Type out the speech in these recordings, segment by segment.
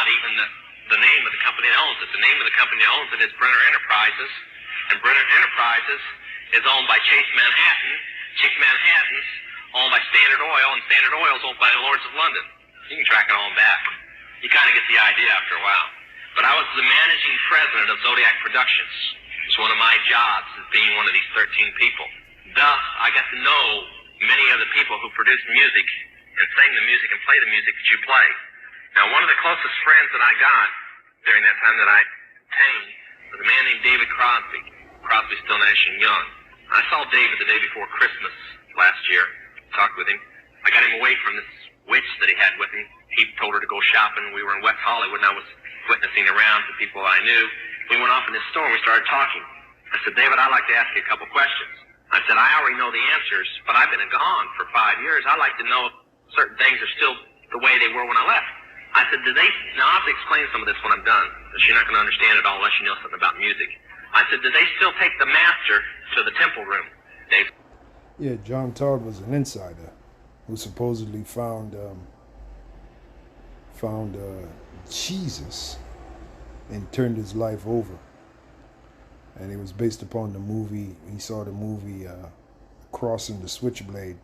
not even the name of the company that owns it. The name of the company that owns it is Brenner Enterprises, and Brenner Enterprises is owned by Chase Manhattan. Chase Manhattan's owned by Standard Oil, and Standard Oil is owned by the Lords of London. You can track it all back. You kind of get the idea after a while. But I was the managing president of Zodiac Productions. It's one of my jobs, as being one of these 13 people. Thus, I got to know many of the people who produce music and sing the music and play the music that you play. Now, one of the closest friends that I got during that time that I obtained was a man named David Crosby. Crosby, Still, Nash and Young. I saw David the day before Christmas last year, talked with him. I got him away from this witch that he had with him. He told her to go shopping. We were in West Hollywood, and I was witnessing around to people I knew. We went off in this store, and we started talking. I said, David, I'd like to ask you a couple questions. I said, I already know the answers, but I've been gone for 5 years. I'd like to know if certain things are still the way they were when I left. I said, now I'll have to explain some of this when I'm done, because you're not going to understand it all unless you know something about music. I said, do they still take the master to the temple room, Dave? Yeah, John Todd was an insider who supposedly found Jesus and turned his life over. And it was based upon the movie. He saw the movie Crossing the Switchblade,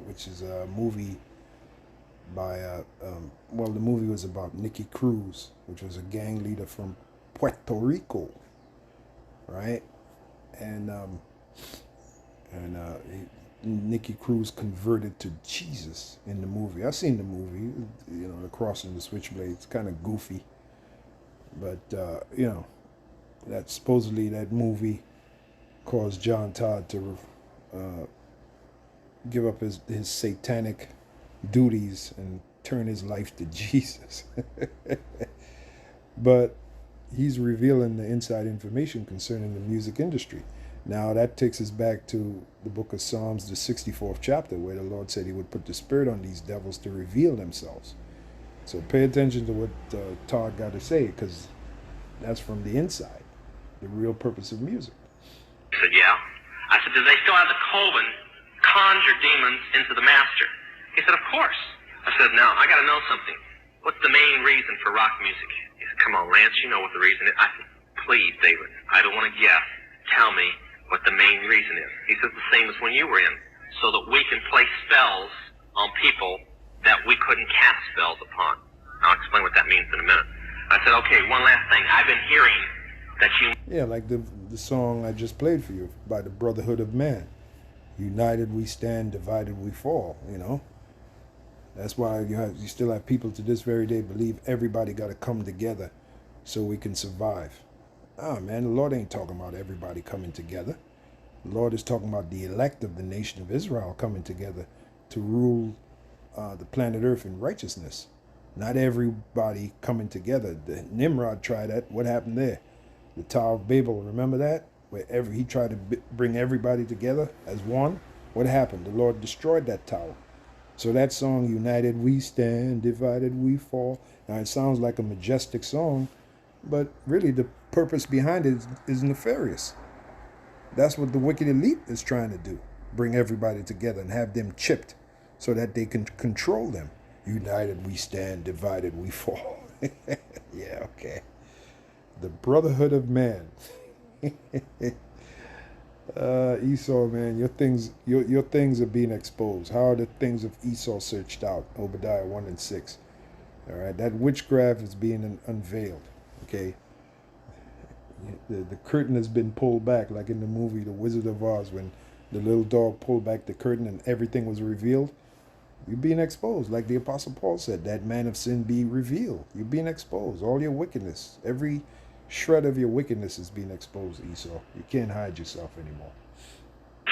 which is a movie by the movie was about Nicky Cruz, which was a gang leader from Puerto Rico, right? And Nicky Cruz converted to Jesus in the movie. I've seen the movie, you know, the Crossing the Switchblade. It's kind of goofy, but you know, that supposedly that movie caused John Todd to give up his satanic duties and turn his life to Jesus. But he's revealing the inside information concerning the music industry. Now that takes us back to the book of Psalms, the 64th chapter, where the Lord said he would put the spirit on these devils to reveal themselves. So pay attention to what Todd got to say, because that's from the inside, the real purpose of music. He said, yeah. I said, do they still have the Coven conjure demons into the master? He said, of course. I said, now, I got to know something. What's the main reason for rock music? He said, come on, Lance, you know what the reason is. I said, please, David, I don't want to guess. Tell me what the main reason is. He says, the same as when you were in, so that we can play spells on people that we couldn't cast spells upon. I'll explain what that means in a minute. I said, okay, one last thing. I've been hearing that you... Yeah, like the song I just played for you by the Brotherhood of Man. United we stand, divided we fall, you know. That's why you still have people to this very day believe everybody got to come together so we can survive. Man, the Lord ain't talking about everybody coming together. The Lord is talking about the elect of the nation of Israel coming together to rule the planet Earth in righteousness. Not everybody coming together. Nimrod tried that. What happened there? The Tower of Babel, remember that? Where he tried to bring everybody together as one. What happened? The Lord destroyed that tower. So that song, United we stand, divided we fall. Now it sounds like a majestic song, but really the purpose behind it is nefarious. That's what the wicked elite is trying to do. Bring everybody together and have them chipped so that they can control them. United we stand, divided we fall. Yeah, okay. The Brotherhood of Man. Esau, man, your things are being exposed. How are the things of Esau searched out? Obadiah 1 and 6. All right, that witchcraft is being unveiled. Okay, the curtain has been pulled back, like in the movie The Wizard of Oz, when the little dog pulled back the curtain and everything was revealed. You're being exposed, like the Apostle Paul said, that man of sin be revealed. You're being exposed. All your wickedness, every shred of your wickedness is being exposed, Esau. You can't hide yourself anymore.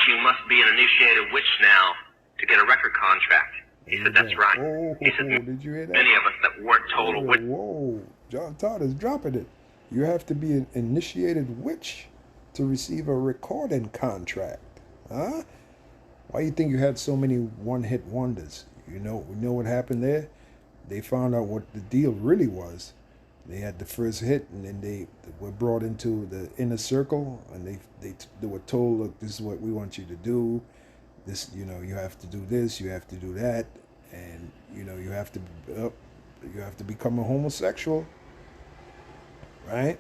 You must be an initiated witch now to get a record contract. He said, that's right. Oh, he said, did you hear that? Many of us that weren't total witches. Whoa, John Todd is dropping it. You have to be an initiated witch to receive a recording contract. Huh? Why do you think you had so many one-hit wonders? You know what happened there? They found out what the deal really was. They had the first hit, and then they were brought into the inner circle, and they were told, look, this is what we want you to do. This, you know, you have to do this, you have to do that, and you know, you have to You have to become a homosexual, right?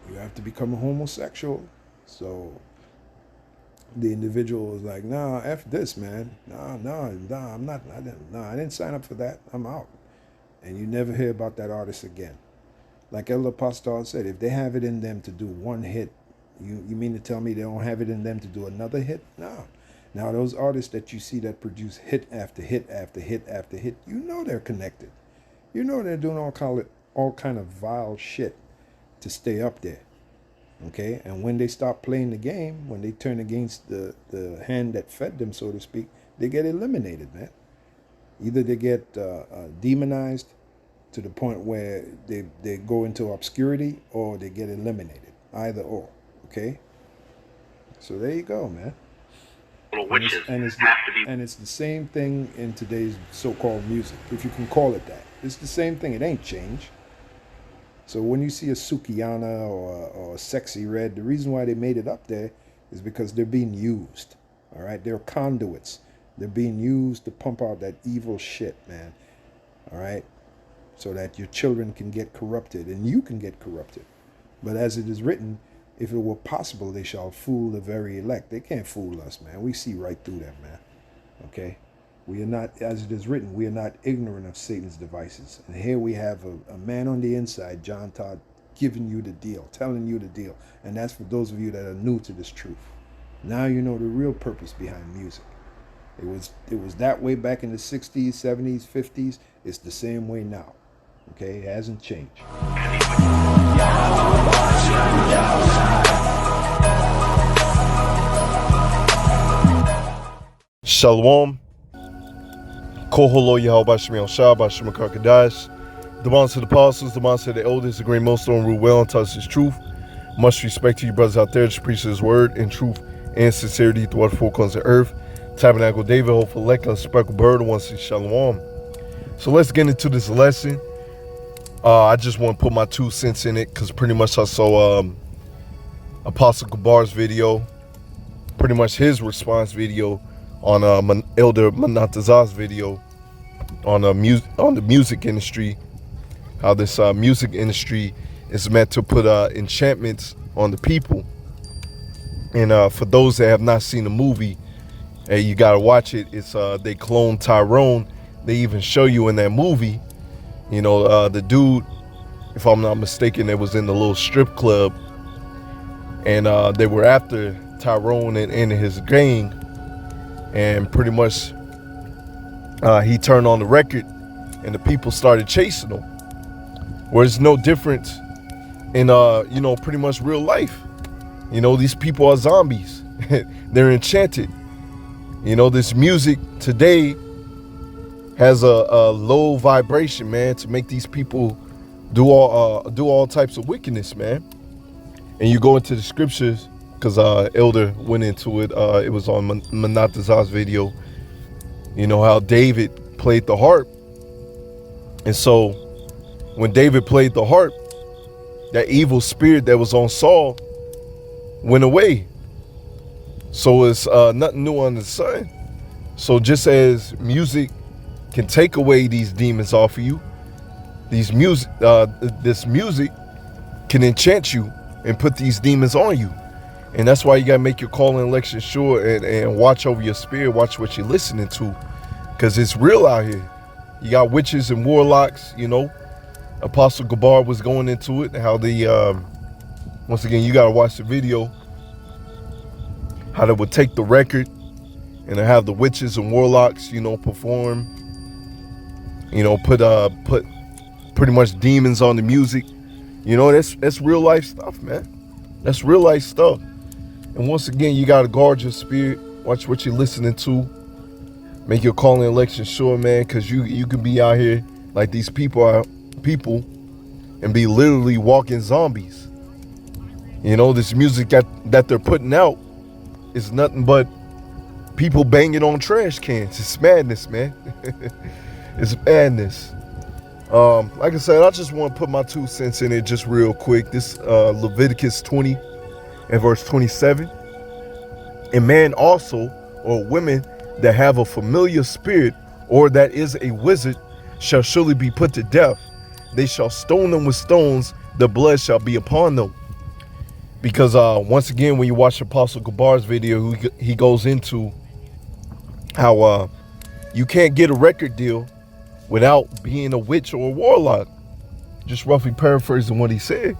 You have to become a homosexual. So the individual was like, nah, F this, man. Nah, I'm not, I didn't sign up for that. I'm out. And you never hear about that artist again. Like Elder Pastor said, if they have it in them to do one hit, you mean to tell me they don't have it in them to do another hit? No. Now, those artists that you see that produce hit after hit after hit after hit, you know they're connected. You know they're doing all kind of vile shit to stay up there. Okay? And when they stop playing the game, when they turn against the hand that fed them, so to speak, they get eliminated, man. Either they get demonized to the point where they go into obscurity, or they get eliminated. Either or. Okay? So there you go, man. Little witches have to be. And it's the same thing in today's so-called music, if you can call it that. It's the same thing. It ain't changed. So when you see a Sukiyana or a Sexy Red, the reason why they made it up there is because they're being used. All right? They're conduits. They're being used to pump out that evil shit, man. All right? So that your children can get corrupted and you can get corrupted. But as it is written, if it were possible, they shall fool the very elect. They can't fool us, man. We see right through them, man. Okay? We are not, as it is written, we are not ignorant of Satan's devices. And here we have a man on the inside, John Todd, giving you the deal, telling you the deal. And that's for those of you that are new to this truth. Now you know the real purpose behind music. It was that way back in the 60s, 70s, 50s. It's the same way now. Okay? It hasn't changed. Shalom. Koholo Yahabashim El Shah, Bashim Karkadash. The bonds to the apostles, the bonds to the elders, the great millstone rule well and touch his truth. Much respect to you brothers out there that preach his word in truth and sincerity throughout the four corners of earth. Tabernacle David, hopeful elect, and speckled bird, once in Shalom. So let's get into this lesson. I just want to put my 2 cents in it because pretty much I saw Apostle Kabar's video, pretty much his response video on Elder Manatazah's video on the music industry, how this music industry is meant to put enchantments on the people. And for those that have not seen the movie, hey, you gotta watch it. It's they cloned Tyrone. They even show you in that movie, you know, the dude, if I'm not mistaken, that was in the little strip club, and they were after Tyrone and his gang, and pretty much he turned on the record, and the people started chasing him. Where it's no difference in you know, pretty much real life. You know, these people are zombies. They're enchanted. You know, this music today has a low vibration, man, to make these people do all types of wickedness, man. And you go into the scriptures, because Elder went into it. It was on Manatazah's video. You know how David played the harp, and so when David played the harp, that evil spirit that was on Saul went away. So it's nothing new under the sun. So just as music can take away these demons off of you, this music can enchant you and put these demons on you. And that's why you gotta make your call and election sure, and watch over your spirit, watch what you're listening to, because it's real out here. You got witches and warlocks, you know. Apostle Gabar was going into it, how they once again, you gotta watch the video, how they would take the record and they have the witches and warlocks, you know, perform, you know, put pretty much demons on the music. You know, that's real life stuff, man. That's real life stuff. And once again, you gotta guard your spirit, watch what you're listening to, make your calling election sure, man, because you can be out here like these people and be literally walking zombies. You know, this music that they're putting out is nothing but people banging on trash cans. It's madness, man. It's madness. Like I said, I just want to put my 2 cents in it just real quick. This Leviticus 20 and verse 27. And man also, or women that have a familiar spirit, or that is a wizard, shall surely be put to death. They shall stone them with stones, the blood shall be upon them. Because once again, when you watch Apostle Gabar's video, he goes into how you can't get a record deal without being a witch or a warlock. Just roughly paraphrasing what he said.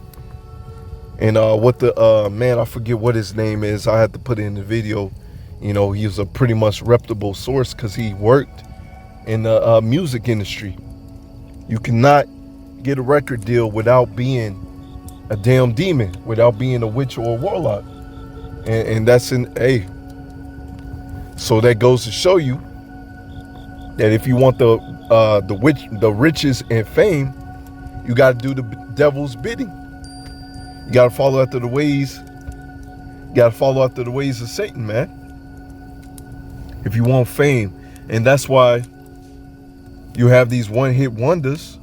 And what the man, I forget what his name is, I had to put it in the video. You know, he was a pretty much reputable source because he worked in the music industry. You cannot get a record deal without being a damn demon, without being a witch or a warlock. And that's in so that goes to show you that if you want the riches and fame, you got to do the devil's bidding. You got to follow after the ways. You got to follow after the ways of Satan, man. If you want fame. And that's why you have these one-hit wonders.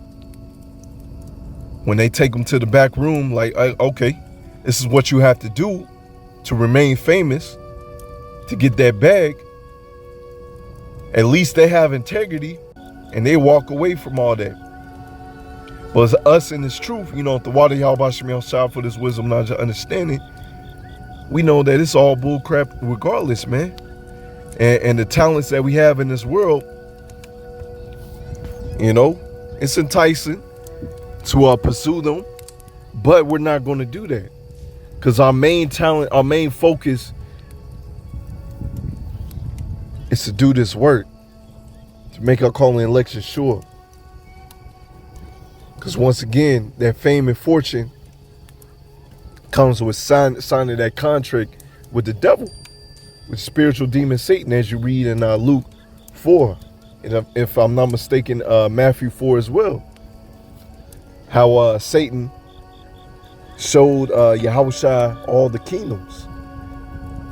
When they take them to the back room, like, okay, this is what you have to do to remain famous, to get that bag. At least they have integrity and they walk away from all that. But it's us in this truth, you know, the water Yahweh Shemel Shah for this wisdom, knowledge, and understanding, we know that it's all bull crap regardless, man. And the talents that we have in this world, you know, it's enticing to pursue them, but we're not going to do that because our main talent, our main focus is to do this work, to make our calling and election sure. Because once again, that fame and fortune comes with signing that contract with the devil, with spiritual demon Satan, as you read in Luke 4, and if I'm not mistaken, Matthew 4 as well. How Satan showed Yahushua all the kingdoms.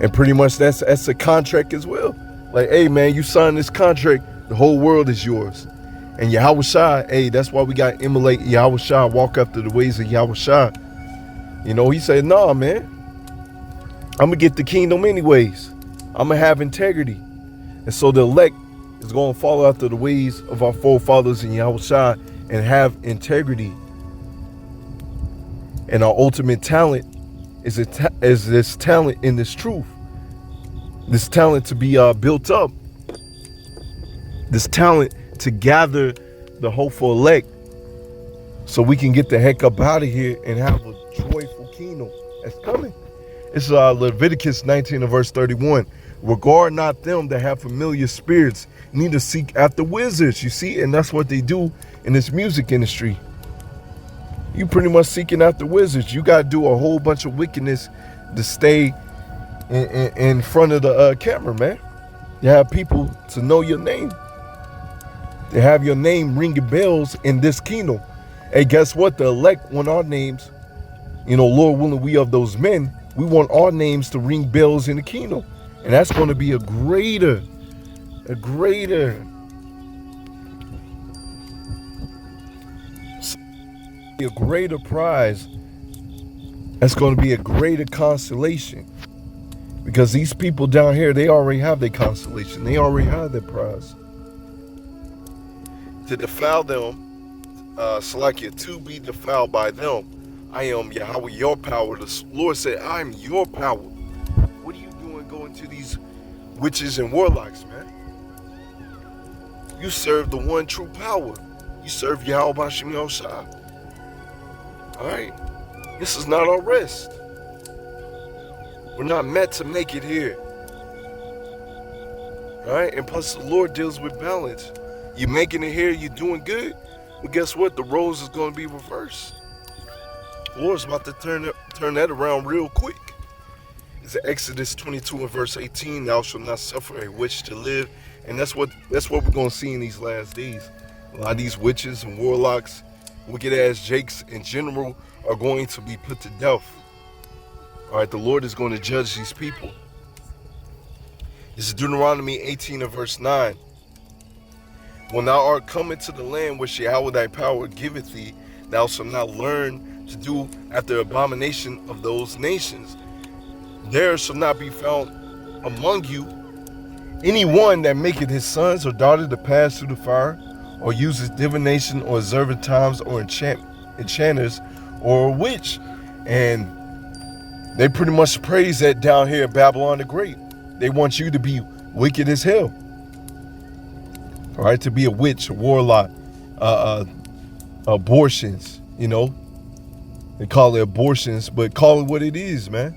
And pretty much that's a contract as well. Like, hey man, you sign this contract, the whole world is yours. And Yahushua, hey, that's why we got to emulate Yahushua, walk after the ways of Yahushua. You know, he said, nah, man, I'm going to get the kingdom anyways. I'm going to have integrity. And so the elect is going to follow after the ways of our forefathers in Yahushua and have integrity. And our ultimate talent is this talent in this truth. This talent to be built up. This talent to gather the hopeful elect so we can get the heck up out of here and have a joyful kingdom that's coming. It's Leviticus 19 and verse 31. Regard not them that have familiar spirits, neither seek after wizards. You see, and that's what they do in this music industry. You pretty much seeking after wizards. You got to do a whole bunch of wickedness to stay in front of the camera, man. You have people to know your name. They have your name ringing bells in this kingdom. Hey, guess what? The elect want our names. You know, Lord willing, we of those men, we want our names to ring bells in the kingdom. And that's going to be a greater prize. That's going to be a greater consolation. Because these people down here, they already have their consolation. They already have their prize. To defile them, Salakia, to be defiled by them, I am Yahweh, your power. The Lord said, I'm your power. What are you doing going to these witches and warlocks, man? You serve the one true power. You serve Yahweh Bashim Yoshai. Alright? This is not our rest. We're not meant to make it here. Alright? And plus the Lord deals with balance. You're making it here, you're doing good. Well, guess what? The roles is going to be reversed. The Lord's about to turn that around real quick. It's Exodus 22 and verse 18. Thou shalt not suffer a witch to live. And that's what we're going to see in these last days. A lot of these witches and warlocks, wicked ass jakes in general, are going to be put to death. All right, the Lord is going to judge these people. This is Deuteronomy 18 and verse 9. When thou art come into the land which Yahweh thy power giveth thee, thou shalt not learn to do after the abomination of those nations. There shall not be found among you any one that maketh his sons or daughters to pass through the fire, or uses divination or observant times or enchanters or a witch. And they pretty much praise that down here at Babylon the Great. They want you to be wicked as hell. All right, to be a witch, a warlock, abortions, you know. They call it abortions, but call it what it is, man.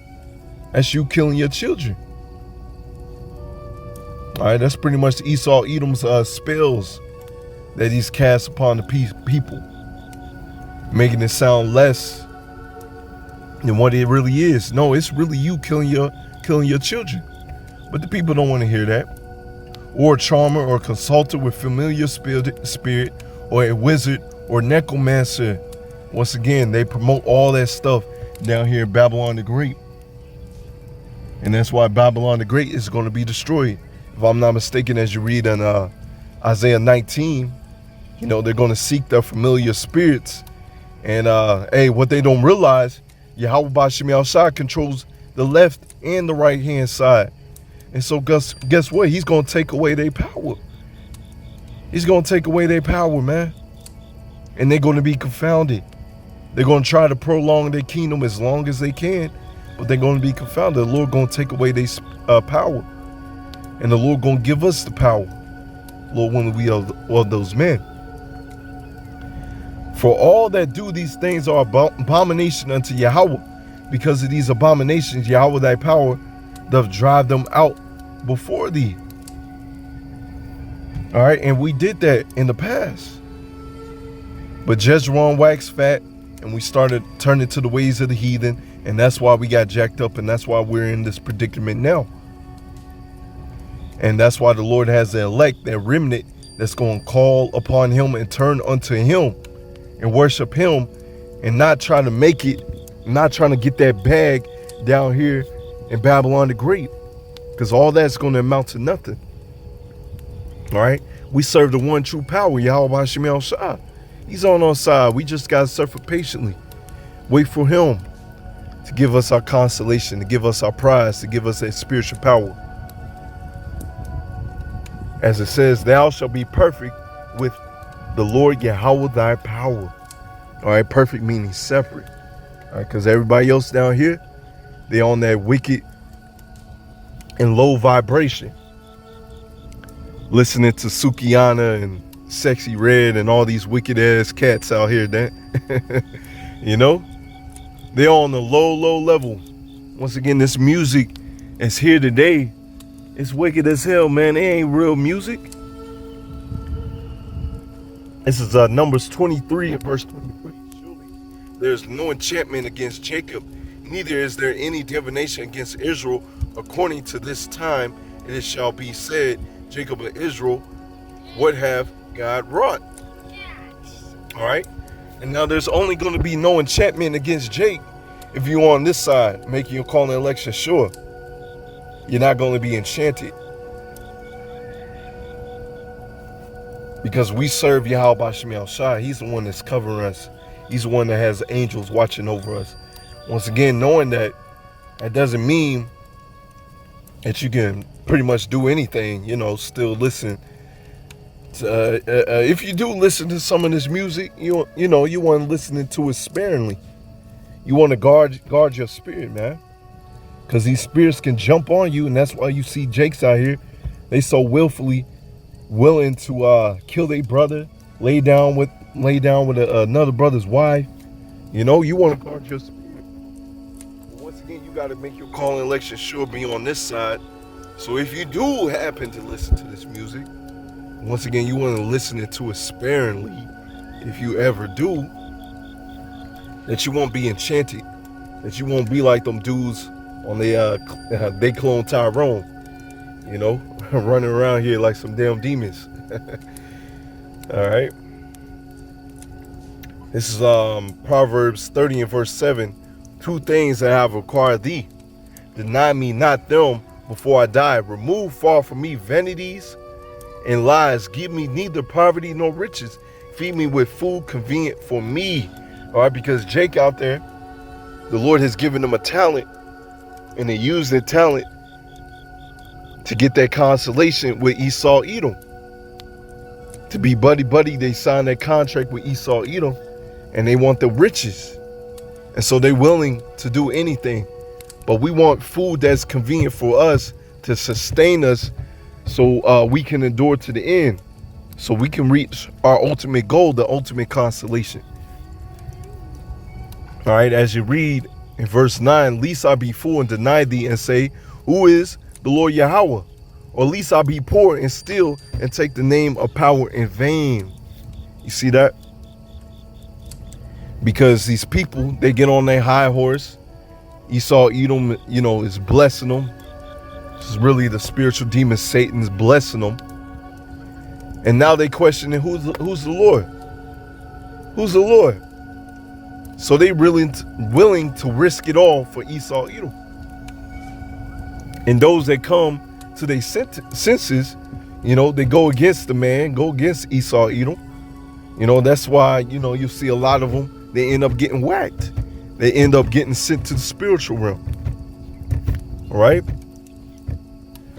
That's you killing your children. All right, that's pretty much Esau Edom's spells that he's cast upon the people, making it sound less than what it really is. No, it's really you killing your children. But the people don't want to hear that. Or a charmer or consultant with familiar spirit, or a wizard or necromancer. Once again, they promote all that stuff down here in Babylon the Great. And that's why Babylon the Great is going to be destroyed. If I'm not mistaken, as you read in Isaiah 19, you know, they're going to seek their familiar spirits. And hey, what they don't realize, Yahweh Bashim Al-Shah controls the left and the right hand side. And so guess what? He's going to take away their power. He's going to take away their power, man. And they're going to be confounded. They're going to try to prolong their kingdom as long as they can, but they're going to be confounded. The Lord going to take away their power. And the Lord going to give us the power. Lord, when we are those men. For all that do these things are abomination unto Yahweh. Because of these abominations, Yahweh thy power doth drive them out before thee. All right, and we did that in the past. But Jezreel waxed fat, and we started turning to the ways of the heathen, and that's why we got jacked up, and that's why we're in this predicament now. And that's why the Lord has the elect, that remnant, that's going to call upon him and turn unto him and worship him, and not trying to make it, not trying to get that bag down here in Babylon the Great, because all that's going to amount to nothing. All right, we serve the one true power, Yahweh Bashim Al-Shah. He's on our side. We just got to suffer patiently, wait for him to give us our consolation, to give us our prize, to give us that spiritual power. As it says, thou shalt be perfect with the Lord Yahweh thy power. All right, perfect meaning separate. All right, because everybody else down here, they on that wicked and low vibration, listening to Sukiana and Sexy Red and all these wicked ass cats out here, you know, they're on the low level. Once again, this music is here today. It's wicked as hell, man. It ain't real music. This is Numbers 23 and verse 23. Surely there's no enchantment against Jacob, neither is there any divination against Israel. According to this time, it shall be said, Jacob and Israel, what have God wrought? All right. And now there's only going to be no enchantment against Jake if you're on this side, making your calling election sure. You're not going to be enchanted. Because we serve Yahweh Bashim Al-Shah. He's the one that's covering us. He's the one that has angels watching over us. Once again, knowing that, that doesn't mean that you can pretty much do anything, you know, still listen. If you do listen to some of this music, you know, you want to listen to it sparingly. You want to guard your spirit, man. Because these spirits can jump on you, and that's why you see Jakes out here. They so willfully willing to kill their brother, lay down with another brother's wife. You know, you want to guard your spirit. But once again, you got to make your calling election sure, be on this side. So if you do happen to listen to this music, once again, you want to listen to it sparingly. If you ever do, that you won't be enchanted, that you won't be like them dudes on they clone Tyrone, you know, running around here like some damn demons. All right. This is Proverbs 30 and verse 7. 2 things that I have required thee. Deny me not them before I die. Remove far from me vanities and lies. Give me neither poverty nor riches. Feed me with food convenient for me. All right, because Jake out there, the Lord has given him a talent, and they use their talent to get that consolation with Esau Edom, to be buddy-buddy, they signed that contract with Esau, Edom, and they want the riches. And so they're willing to do anything. But we want food that's convenient for us to sustain us so we can endure to the end. So we can reach our ultimate goal, the ultimate consolation. All right, as you read in verse 9, least I be full and deny thee and say, who is the Lord Yahweh? Or least I be poor and steal and take the name of power in vain. You see that? Because these people, they get on their high horse. Esau, Edom, is blessing them. This is really the spiritual demon Satan's blessing them. And now they questioning who's the Lord? Who's the Lord? So they really willing to risk it all for Esau, Edom. And those that come to their senses, they go against the man, go against Esau, Edom. That's why, you see a lot of them, they end up getting whacked. They end up getting sent to the spiritual realm. All right?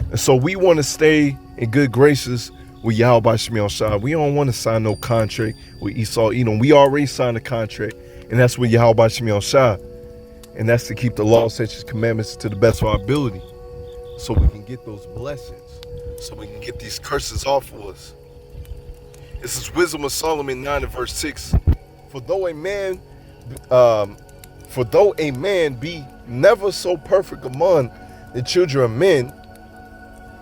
And so we want to stay in good graces with Yahweh Shemel Shah. We don't want to sign no contract with Esau, Edom. We already signed a contract, and that's with Yahweh Shemel Shah. And that's to keep the law, statutes, commandments to the best of our ability, so we can get those blessings, so we can get these curses off of us. This is Wisdom of Solomon 9 and verse 6. For though a man be never so perfect among the children of men,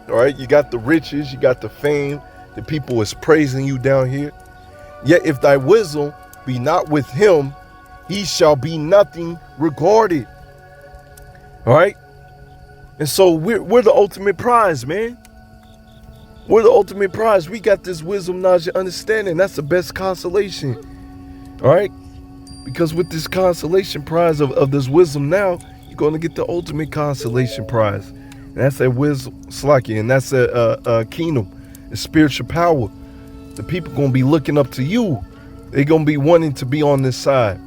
all right, you got the riches, you got the fame, the people is praising you down here. Yet if thy wisdom be not with him, he shall be nothing regarded. All right. And so we're the ultimate prize, man. We're the ultimate prize. We got this wisdom, knowledge, and understanding. That's the best consolation. All right. Because with this consolation prize of this wisdom now, you're going to get the ultimate consolation prize. And that's that wisdom, Slaki, and that's a kingdom, a spiritual power. The people going to be looking up to you. They're going to be wanting to be on this side.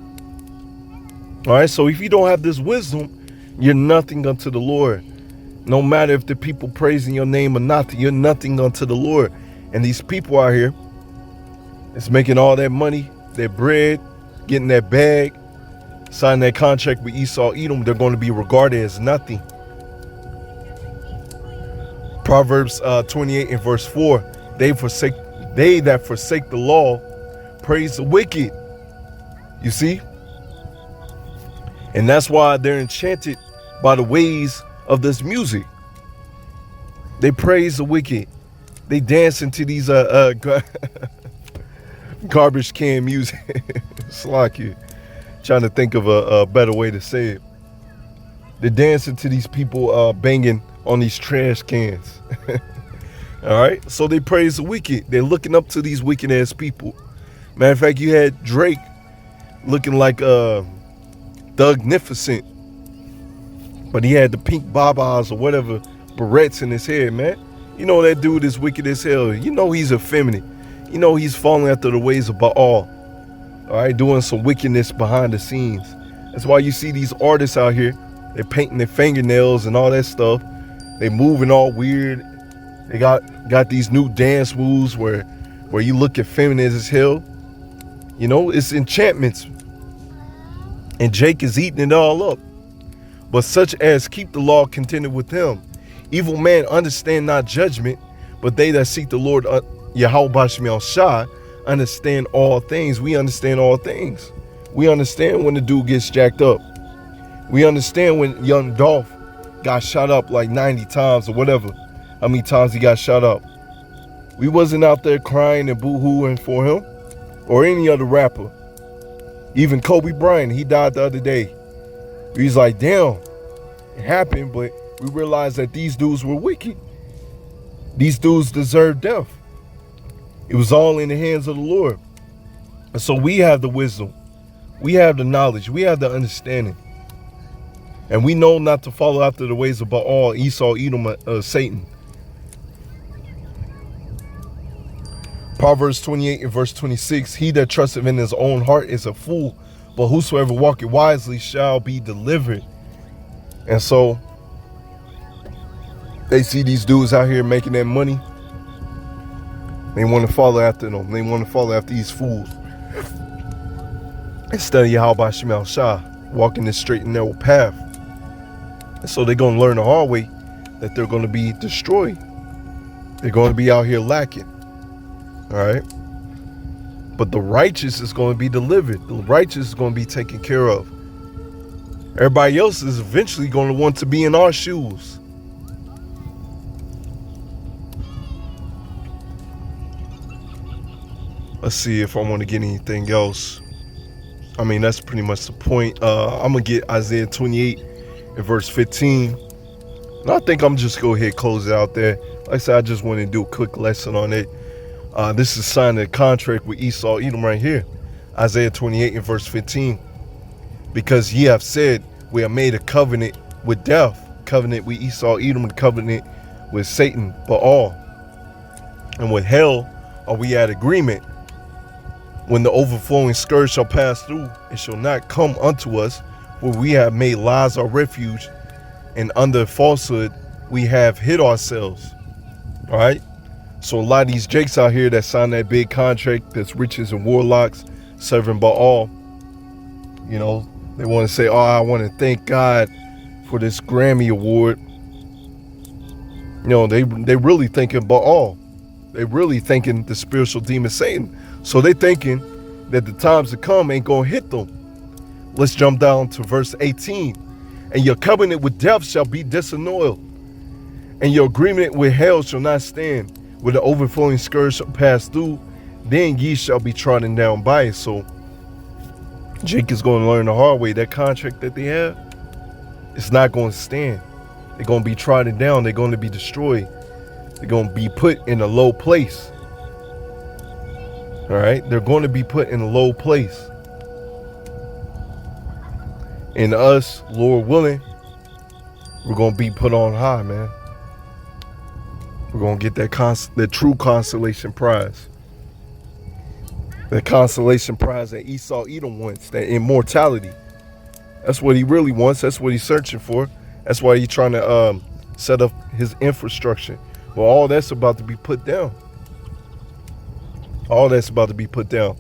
All right. So if you don't have this wisdom, you're nothing unto the Lord. No matter if the people praising your name or not, you're nothing unto the Lord. And these people out here, it's making all that money, their bread, getting that bag, signing that contract with Esau, Edom, they're going to be regarded as nothing. Proverbs 28 and verse 4, they that forsake the law praise the wicked. You see? And that's why they're enchanted by the ways of this music. They praise the wicked. They dance into these garbage can music. It's like you trying to think of a better way to say it. They dance into these people banging on these trash cans. All right. So they praise the wicked. They're looking up to these wicked ass people. Matter of fact, you had Drake looking like Thugnificent, but he had the pink babas or whatever barrettes in his hair, man. You know that dude is wicked as hell. You know he's effeminate. You know he's falling after the ways of Baal. All right, doing some wickedness behind the scenes. That's why you see these artists out here. They're painting their fingernails and all that stuff. They moving all weird. They got these new dance moves where you look effeminate as hell. It's enchantments. And Jake is eating it all up. But such as keep the law contended with him. Evil man understand not judgment, but they that seek the Lord Yahweh Bashmiel Shah understand all things. We understand all things. We understand when the dude gets jacked up. We understand when young Dolph got shot up like 90 times or whatever. How many times he got shot up. We wasn't out there crying and boo-hooing for him or any other rapper. Even Kobe Bryant, he died the other day. He's like, damn, it happened, but we realized that these dudes were wicked. These dudes deserved death. It was all in the hands of the Lord. And so we have the wisdom. We have the knowledge. We have the understanding. And we know not to follow after the ways of Baal, Esau, Edom, Satan. Proverbs 28 and verse 26, he that trusteth in his own heart is a fool, but whosoever walketh wisely shall be delivered. And so they see these dudes out here making that money. They want to follow after them. They want to follow after these fools. Instead of Yahweh Shem Shah, walking this straight and narrow path. And so they're going to learn the hard way that they're going to be destroyed. They're going to be out here lacking. All right? But the righteous is going to be delivered. The righteous is going to be taken care of. Everybody else is eventually going to want to be in our shoes. Let's see if I want to get anything else. I mean, that's pretty much the point. I'm going to get Isaiah 28 and verse 15. And I think I'm just go ahead and close it out there. Like I said, I just want to do a quick lesson on it. This is signing a contract with Esau, Edom right here. Isaiah 28 and verse 15. Because ye have said, we have made a covenant with death. Covenant with Esau, Edom, covenant with Satan, Baal. And with hell are we at agreement. When the overflowing scourge shall pass through, it shall not come unto us, for we have made lies our refuge, and under falsehood we have hid ourselves. All right? So a lot of these jakes out here that sign that big contract, that's witches and warlocks serving Baal, you know, they want to say, oh, I want to thank God for this Grammy award. You know, they really thinking Baal. They really thinking the spiritual demon Satan. So they thinking that the times to come ain't going to hit them. Let's jump down to verse 18. And your covenant with death shall be disannulled, and your agreement with hell shall not stand. When the overflowing scourge shall pass through, then ye shall be trodden down by it. So Jake is going to learn the hard way. That contract that they have, it's not going to stand. They're going to be trodden down. They're going to be destroyed. They're going to be put in a low place. All right? They're going to be put in a low place. And us, Lord willing, we're going to be put on high, man. We're going to get that true consolation prize. That consolation prize that Esau Edom wants, that immortality. That's what he really wants. That's what he's searching for. That's why he's trying to set up his infrastructure. Well, all that's about to be put down. All that's about to be put down.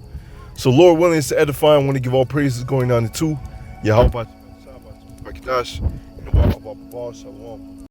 So Lord willing, it's edifying. I want to give all praises going on to Yahweh Shalom.